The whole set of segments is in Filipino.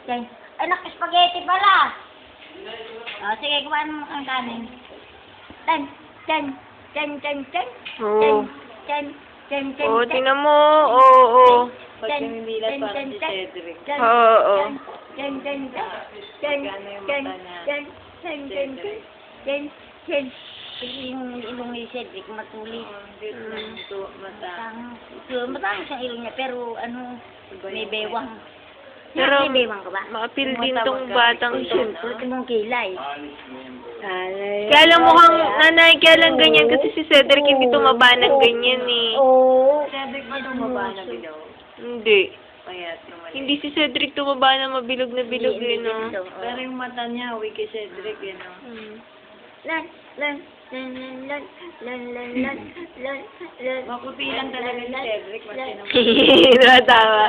Ten. Anak, spaghetti pala. O, sige, kumain mo ang kanin. Ten. Oo. Ten. Oo, tingnan mo. Oo. Pag namilat parang si Cedric. Oo. Yung ilong ni Cedric matulis. Mata. Matang siyang ilong niya, pero ano, may bewang. Pero, May bewang ka ba? ma-appeal din tong batang yun. Pulot mong kilay. Kaya lang mukhang, nanay, kaya lang ganyan kasi si Cedric hindi tumaba ng ganyan eh. Oo. Cedric ba tumaba na bilaw? Hindi. Payat naman. Hindi si Cedric tumaba na mabilog na bilog eh, no? Pero yung mata niya, uwi kay Cedric, yun, no? Lan. Maputi lang talaga si Cedric, mas Natatawa.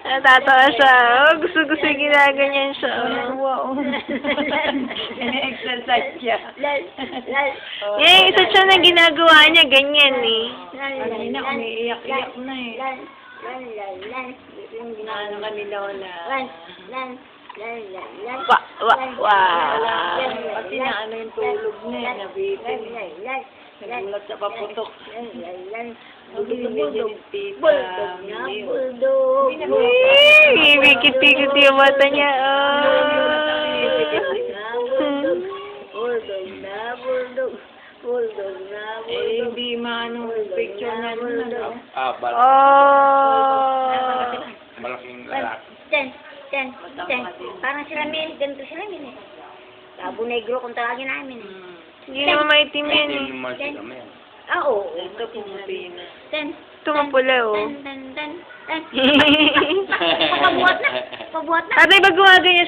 Natatawa siya. Oh, gusto-gusto yung ginaganyan siya. Oh, wow. Exercise siya. Eh, isa siya na ginagawa niya, ganyan eh. Kanina, umiiyak-iyak na eh. Yung ginaano ka ni Lola. Pati na ano yung tulog niya, nabitin. Nagulat sa paputok. Buldog na, Ibikit-ikit yung mata niya. Buldog na. Eh, hindi maano picture na nun. Malaking lalaki. Ten. Parang sila Min, ganito sila Min eh. Labo negro kung tawagin namin eh. Hindi naman maitim yan eh. Hindi naman sila men. Oo. Ito pumuti na. Ten. Ito mapula oh. Ten. Pabuhat na. Tatay, ba gumaganyan